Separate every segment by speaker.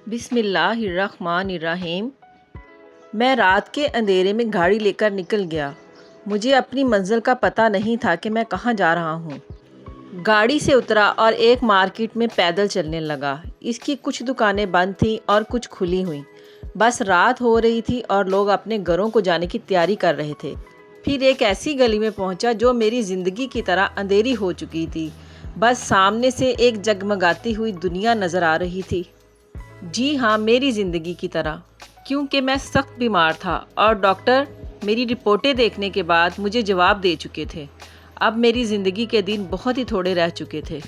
Speaker 1: بسم اللہ الرحمن الرحیم۔ میں رات کے اندھیرے میں گاڑی لے کر نکل گیا۔ مجھے اپنی منزل کا پتہ نہیں تھا کہ میں کہاں جا رہا ہوں۔ گاڑی سے اترا اور ایک مارکیٹ میں پیدل چلنے لگا۔ اس کی کچھ دکانیں بند تھیں اور کچھ کھلی ہوئیں۔ بس رات ہو رہی تھی اور لوگ اپنے گھروں کو جانے کی تیاری کر رہے تھے۔ پھر ایک ایسی گلی میں پہنچا جو میری زندگی کی طرح اندھیری ہو چکی تھی۔ بس سامنے سے ایک جگمگاتی ہوئی دنیا نظر آ رہی تھی۔ جی ہاں، میری زندگی کی طرح، کیونکہ میں سخت بیمار تھا اور ڈاکٹر میری رپورٹیں دیکھنے کے بعد مجھے جواب دے چکے تھے۔ اب میری زندگی کے دن بہت ہی تھوڑے رہ چکے تھے۔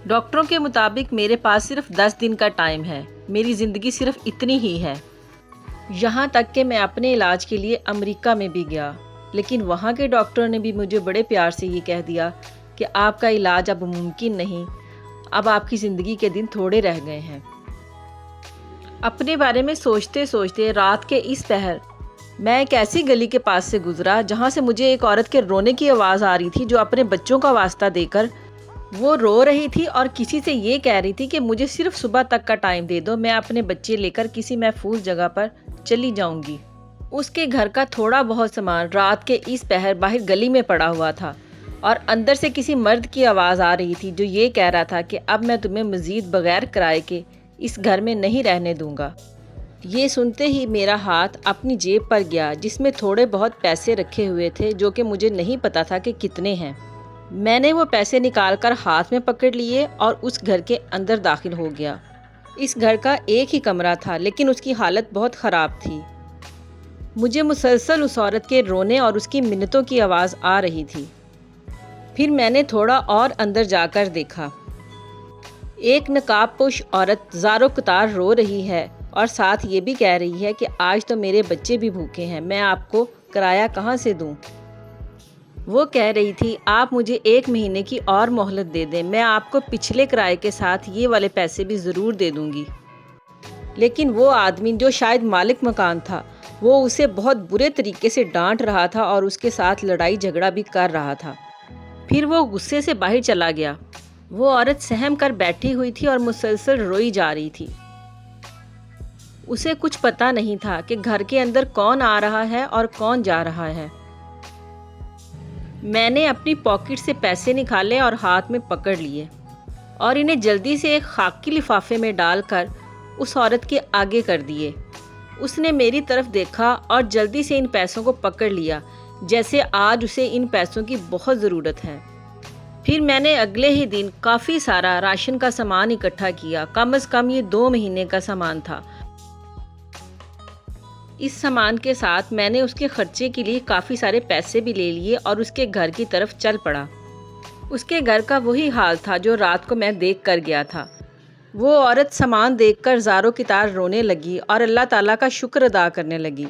Speaker 1: ڈاکٹروں کے مطابق میرے پاس صرف 10 دن کا ٹائم ہے۔ میری زندگی صرف اتنی ہی ہے۔ یہاں تک کہ میں اپنے علاج کے لیے امریکہ میں بھی گیا، لیکن وہاں کے ڈاکٹر نے بھی مجھے بڑے پیار سے یہ کہہ دیا کہ آپ کا علاج اب ممکن نہیں، اب آپ کی زندگی کے دن تھوڑے رہ گئے ہیں۔ اپنے بارے میں سوچتے سوچتے رات کے اس پہر میں ایک ایسی گلی کے پاس سے گزرا جہاں سے مجھے ایک عورت کے رونے کی آواز آ رہی تھی، جو اپنے بچوں کا واسطہ دے کر وہ رو رہی تھی اور کسی سے یہ کہہ رہی تھی کہ مجھے صرف صبح تک کا ٹائم دے دو، میں اپنے بچے لے کر کسی محفوظ جگہ پر چلی جاؤں گی۔ اس کے گھر کا تھوڑا بہت سامان رات کے اس پہر باہر گلی میں پڑا ہوا تھا اور اندر سے کسی مرد کی آواز آ رہی تھی جو یہ کہہ رہا تھا کہ اب میں تمہیں مزید بغیر کرائے کے اس گھر میں نہیں رہنے دوں گا۔ یہ سنتے ہی میرا ہاتھ اپنی جیب پر گیا جس میں تھوڑے بہت پیسے رکھے ہوئے تھے، جو کہ مجھے نہیں پتا تھا کہ کتنے ہیں۔ میں نے وہ پیسے نکال کر ہاتھ میں پکڑ لیے اور اس گھر کے اندر داخل ہو گیا۔ اس گھر کا ایک ہی کمرہ تھا، لیکن اس کی حالت بہت خراب تھی۔ مجھے مسلسل اس عورت کے رونے اور اس کی منتوں کی آواز آ رہی تھی۔ پھر میں نے تھوڑا اور اندر جا کر دیکھا۔ ایک نقاب پوش عورت زاروں قطار رو رہی ہے اور ساتھ یہ بھی کہہ رہی ہے کہ آج تو میرے بچے بھی بھوکے ہیں، میں آپ کو کرایہ کہاں سے دوں؟ وہ کہہ رہی تھی آپ مجھے 1 مہینے کی اور مہلت دے دیں، میں آپ کو پچھلے کرائے کے ساتھ یہ والے پیسے بھی ضرور دے دوں گی۔ لیکن وہ آدمی جو شاید مالک مکان تھا، وہ اسے بہت برے طریقے سے ڈانٹ رہا تھا اور اس کے ساتھ لڑائی جھگڑا بھی کر رہا تھا۔ پھر وہ غصے سے باہر چلا گیا۔ وہ عورت سہم کر بیٹھی ہوئی تھی اور مسلسل روئی جا رہی تھی۔ اسے کچھ پتہ نہیں تھا کہ گھر کے اندر کون آ رہا ہے اور کون جا رہا ہے۔ میں نے اپنی پاکٹ سے پیسے نکالے اور ہاتھ میں پکڑ لیے اور انہیں جلدی سے ایک خاکی لفافے میں ڈال کر اس عورت کے آگے کر دیے۔ اس نے میری طرف دیکھا اور جلدی سے ان پیسوں کو پکڑ لیا، جیسے آج اسے ان پیسوں کی بہت ضرورت ہے۔ پھر میں نے اگلے ہی دن کافی سارا راشن کا سامان اکٹھا کیا، کم از کم یہ 2 مہینے کا سامان تھا۔ اس سامان کے ساتھ میں نے اس کے خرچے کے لیے کافی سارے پیسے بھی لے لیے اور اس کے گھر کی طرف چل پڑا۔ اس کے گھر کا وہی حال تھا جو رات کو میں دیکھ کر گیا تھا۔ وہ عورت سامان دیکھ کر زاروں کی طرح رونے لگی اور اللہ تعالیٰ کا شکر ادا کرنے لگی۔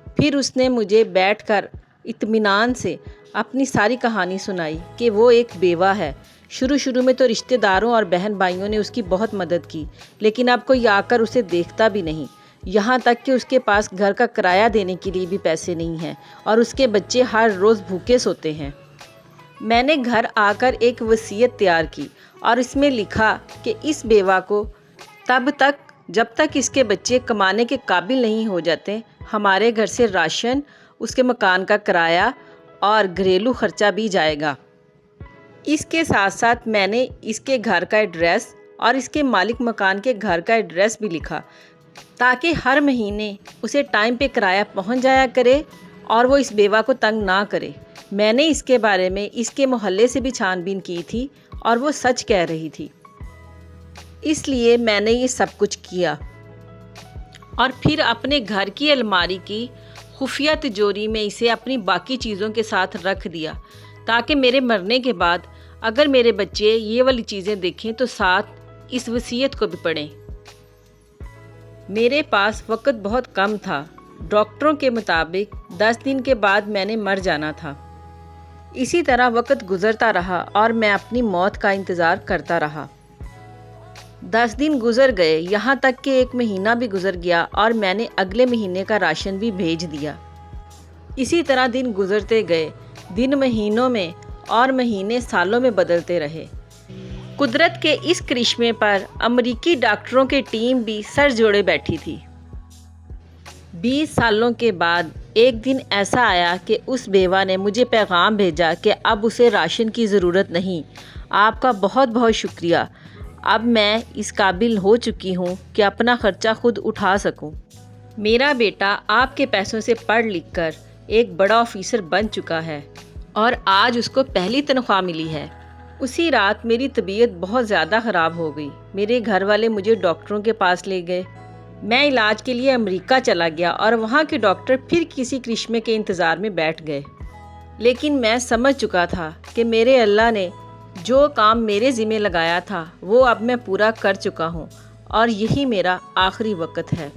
Speaker 1: پھر اس نے مجھے بیٹھ کر اطمینان سے اپنی ساری کہانی سنائی کہ وہ ایک بیوہ ہے۔ شروع میں تو رشتہ داروں اور بہن بھائیوں نے اس کی بہت مدد کی، لیکن اب کوئی آ کر اسے دیکھتا بھی نہیں، یہاں تک کہ اس کے پاس گھر کا کرایہ دینے کے لیے بھی پیسے نہیں ہیں اور اس کے بچے ہر روز بھوکے سوتے ہیں۔ میں نے گھر آ کر ایک وصیت تیار کی اور اس میں لکھا کہ اس بیوہ کو جب تک اس کے بچے کمانے کے قابل نہیں ہو جاتے، ہمارے گھر سے راشن، اس کے مکان کا کرایہ اور گھریلو خرچہ بھی جائے گا۔ اس کے ساتھ ساتھ میں نے اس کے گھر کا ایڈریس اور اس کے مالک مکان کے گھر کا ایڈریس بھی لکھا، تاکہ ہر مہینے اسے ٹائم پہ کرایہ پہنچ جایا کرے اور وہ اس بیوہ کو تنگ نہ کرے۔ میں نے اس کے بارے میں اس کے محلے سے بھی چھان بین کی تھی اور وہ سچ کہہ رہی تھی، اس لیے میں نے یہ سب کچھ کیا۔ اور پھر اپنے گھر کی الماری کی خفیہ تجوری میں اسے اپنی باقی چیزوں کے ساتھ رکھ دیا، تاکہ میرے مرنے کے بعد اگر میرے بچے یہ والی چیزیں دیکھیں تو ساتھ اس وصیت کو بھی پڑھیں۔ میرے پاس وقت بہت کم تھا۔ ڈاکٹروں کے مطابق 10 دن کے بعد میں نے مر جانا تھا۔ اسی طرح وقت گزرتا رہا اور میں اپنی موت کا انتظار کرتا رہا۔ 10 دن گزر گئے، یہاں تک کہ 1 مہینہ بھی گزر گیا اور میں نے اگلے مہینے کا راشن بھی بھیج دیا۔ اسی طرح دن گزرتے گئے، دن مہینوں میں اور مہینے سالوں میں بدلتے رہے۔ قدرت کے اس کرشمے پر امریکی ڈاکٹروں کی ٹیم بھی سر جوڑے بیٹھی تھی۔ 20 سالوں کے بعد ایک دن ایسا آیا کہ اس بیوہ نے مجھے پیغام بھیجا کہ اب اسے راشن کی ضرورت نہیں۔ آپ کا بہت بہت شکریہ۔ اب میں اس قابل ہو چکی ہوں کہ اپنا خرچہ خود اٹھا سکوں۔ میرا بیٹا آپ کے پیسوں سے پڑھ لکھ کر ایک بڑا آفیسر بن چکا ہے اور آج اس کو پہلی تنخواہ ملی ہے۔ اسی رات میری طبیعت بہت زیادہ خراب ہو گئی۔ میرے گھر والے مجھے ڈاکٹروں کے پاس لے گئے۔ میں علاج کے لیے امریکہ چلا گیا اور وہاں کے ڈاکٹر پھر کسی کرشمے کے انتظار میں بیٹھ گئے۔ لیکن میں سمجھ چکا تھا کہ میرے اللہ نے جو کام میرے ذمہ لگایا تھا وہ اب میں پورا کر چکا ہوں اور یہی میرا آخری وقت ہے۔